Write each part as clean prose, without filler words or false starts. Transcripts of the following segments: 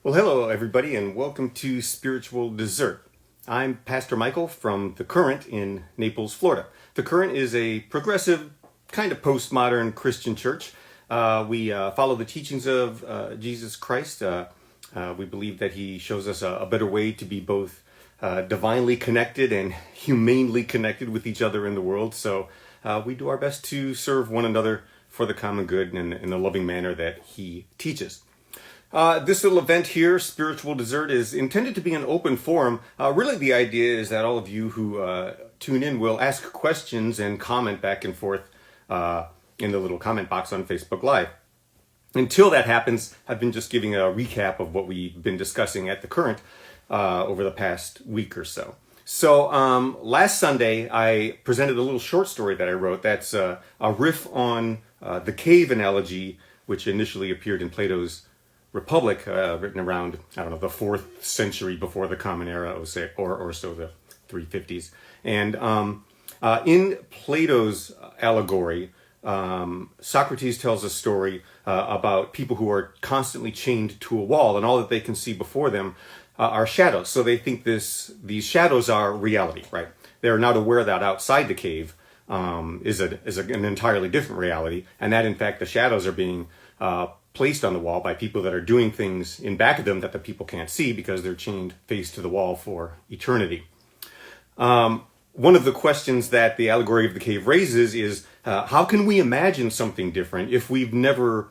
Well, hello, everybody, and welcome to Spiritual Dessert. I'm Pastor Michael from The Current in Naples, Florida. The Current is a progressive, kind of postmodern Christian church. We follow the teachings of Jesus Christ. We believe that he shows us a better way to be both divinely connected and humanely connected with each other in the world. So we do our best to serve one another for the common good and in the loving manner that he teaches. This little event here, Spiritual Dessert, is intended to be an open forum. Really, the idea is that all of you who tune in will ask questions and comment back and forth in the little comment box on Facebook Live. Until that happens, I've been just giving a recap of what we've been discussing at The Current over the past week or so. So last Sunday, I presented a little short story that I wrote that's a riff on the cave analogy, which initially appeared in Plato's Republic, written around, the 4th century before the Common Era, or so, the 350s. And in Plato's allegory, Socrates tells a story about people who are constantly chained to a wall, and all that they can see before them are shadows. So they think these shadows are reality, right? They're not aware that outside the cave is an entirely different reality, and that in fact the shadows are being placed on the wall by people that are doing things in back of them that the people can't see because they're chained face to the wall for eternity. One of the questions that the allegory of the cave raises is how can we imagine something different if we've never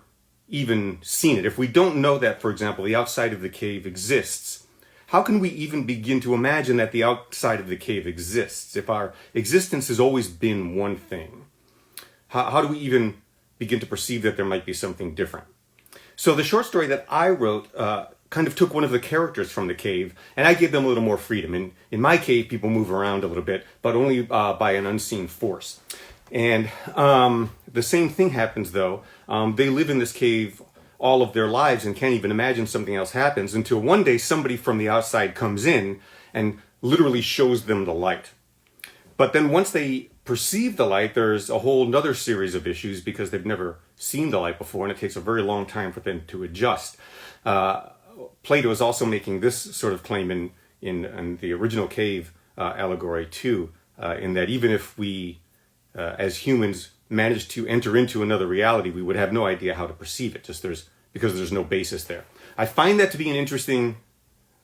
even seen it? If we don't know that, for example, the outside of the cave exists, how can we even begin to imagine that the outside of the cave exists if our existence has always been one thing? How do we even begin to perceive that there might be something different? So the short story that I wrote kind of took one of the characters from the cave, and I gave them a little more freedom. In my cave, people move around a little bit, but only by an unseen force. And the same thing happens, though. They live in this cave all of their lives and can't even imagine something else happens until one day somebody from the outside comes in and literally shows them the light. But then once they perceive the light, there's a whole other series of issues because they've never seen the light before, and it takes a very long time for them to adjust. Plato is also making this sort of claim in the original cave allegory too, in that even if we, as humans, managed to enter into another reality, we would have no idea how to perceive it, because there's no basis there. I find that to be an interesting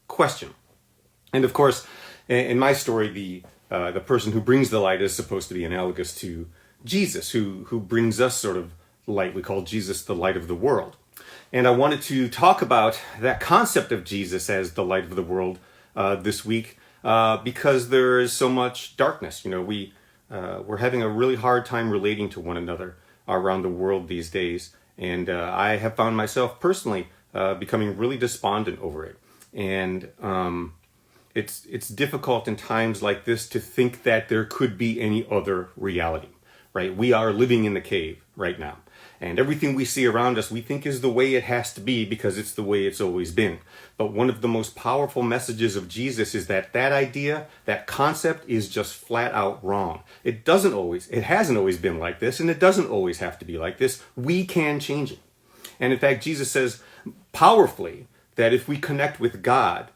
question. And of course, in my story, the person who brings the light is supposed to be analogous to Jesus, who brings us sort of light. We call Jesus the light of the world. And I wanted to talk about that concept of Jesus as the light of the world this week because there is so much darkness. We're having a really hard time relating to one another around the world these days. And I have found myself personally becoming really despondent over it. And it's difficult in times like this to think that there could be any other reality, right? We are living in the cave right now. And everything we see around us we think is the way it has to be because it's the way it's always been. But one of the most powerful messages of Jesus is that idea, that concept is just flat out wrong. It hasn't always been like this, and it doesn't always have to be like this. We can change it. And in fact, Jesus says powerfully that if we connect with God,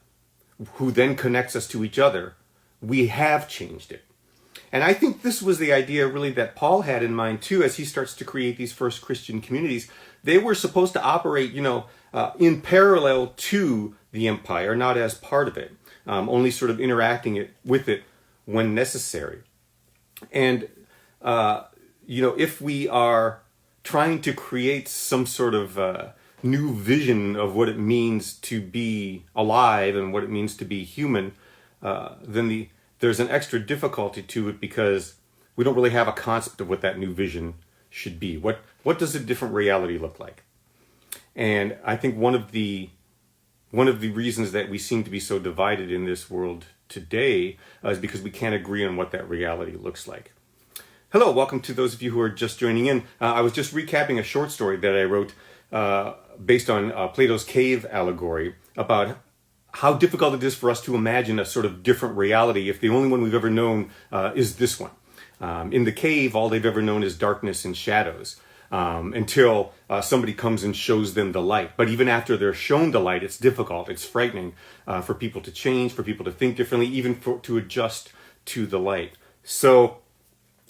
who then connects us to each other, we have changed it. And I think this was the idea really that Paul had in mind too as he starts to create these first Christian communities. They were supposed to operate, in parallel to the empire, not as part of it, only sort of interacting with it when necessary. And, if we are trying to create some sort of new vision of what it means to be alive and what it means to be human, then there's an extra difficulty to it because we don't really have a concept of what that new vision should be. What does a different reality look like? And I think one of the reasons that we seem to be so divided in this world today is because we can't agree on what that reality looks like. Hello, welcome to those of you who are just joining in. I was just recapping a short story that I wrote based on Plato's cave allegory about how difficult it is for us to imagine a sort of different reality if the only one we've ever known is this one. In the cave, all they've ever known is darkness and shadows. until somebody comes and shows them the light. But even after they're shown the light, it's difficult, it's frightening for people to change, for people to think differently, even to adjust to the light. So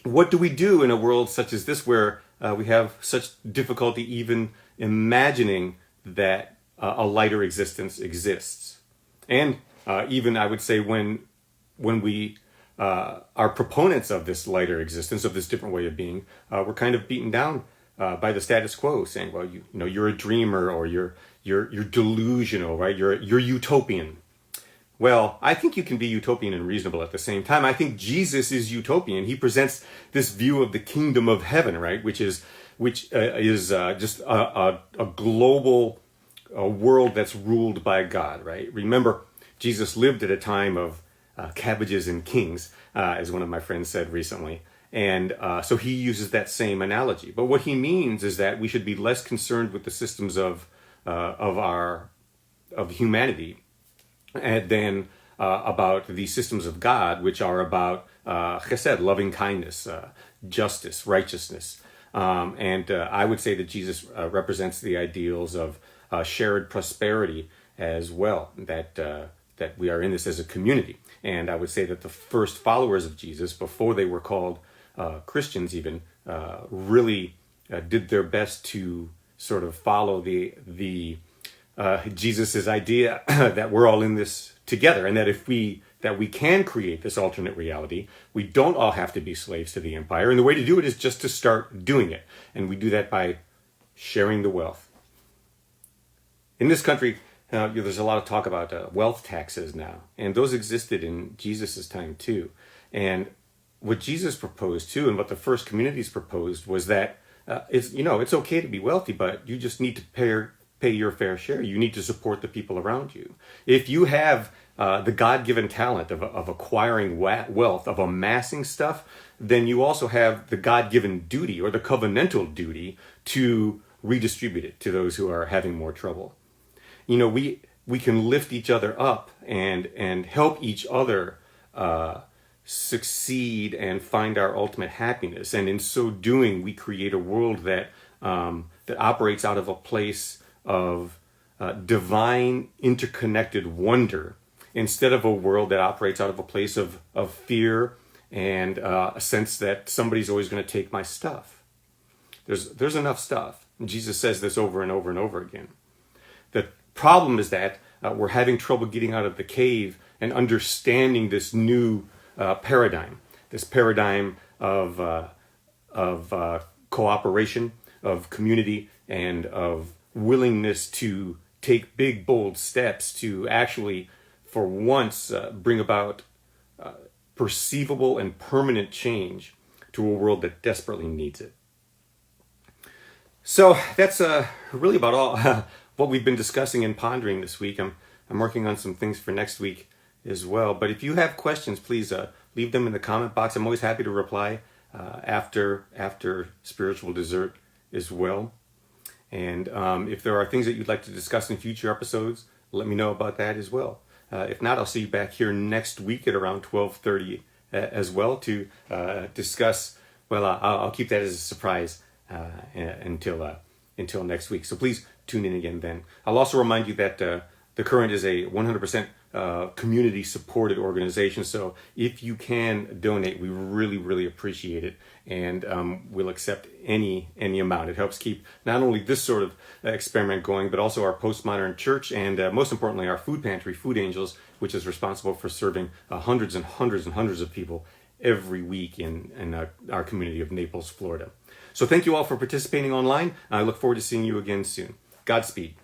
what do we do in a world such as this, where we have such difficulty even imagining that a lighter existence exists? And even, I would say, when we are proponents of this lighter existence, of this different way of being, we're kind of beaten down by the status quo, saying, well, you're a dreamer, or you're delusional, right? You're utopian. Well, I think you can be utopian and reasonable at the same time. I think Jesus is utopian. He presents this view of the kingdom of heaven, right? Which is just a global world that's ruled by God, right? Remember, Jesus lived at a time of cabbages and kings, as one of my friends said recently. And so he uses that same analogy. But what he means is that we should be less concerned with the systems of humanity than about the systems of God, which are about chesed, loving kindness, justice, righteousness. And I would say that Jesus represents the ideals of shared prosperity as well, that we are in this as a community. And I would say that the first followers of Jesus, before they were called Christians even, really did their best to sort of follow the Jesus's idea that we're all in this together, and that we can create this alternate reality. We don't all have to be slaves to the empire, and the way to do it is just to start doing it. And we do that by sharing the wealth. In this country, there's a lot of talk about wealth taxes now, and those existed in Jesus's time too. And what Jesus proposed too, and what the first communities proposed, was that it's okay to be wealthy, but you just need to pay your fair share. You need to support the people around you. If you have the God-given talent of acquiring wealth, of amassing stuff, then you also have the God-given duty, or the covenantal duty, to redistribute it to those who are having more trouble. We can lift each other up and help each other succeed and find our ultimate happiness. And in so doing, we create a world that operates out of a place of divine interconnected wonder, instead of a world that operates out of a place of fear and a sense that somebody's always going to take my stuff. There's enough stuff. And Jesus says this over and over and over again. The problem is that we're having trouble getting out of the cave and understanding this new paradigm, this paradigm of cooperation, of community, and of willingness to take big, bold steps to actually, for once, bring about perceivable and permanent change to a world that desperately needs it. So that's really about all what we've been discussing and pondering this week. I'm working on some things for next week as well. But if you have questions, please leave them in the comment box. I'm always happy to reply after Spiritual Dessert as well. And if there are things that you'd like to discuss in future episodes, let me know about that as well. If not, I'll see you back here next week at around 12:30 as well to discuss. Well, I'll keep that as a surprise until next week. So please tune in again then. I'll also remind you that The Current is a 100% community-supported organization. So if you can donate, we really, really appreciate it. And we'll accept any amount. It helps keep not only this sort of experiment going, but also our postmodern church, and most importantly, our food pantry, Food Angels, which is responsible for serving hundreds and hundreds and hundreds of people every week in our community of Naples, Florida. So thank you all for participating online. I look forward to seeing you again soon. Godspeed.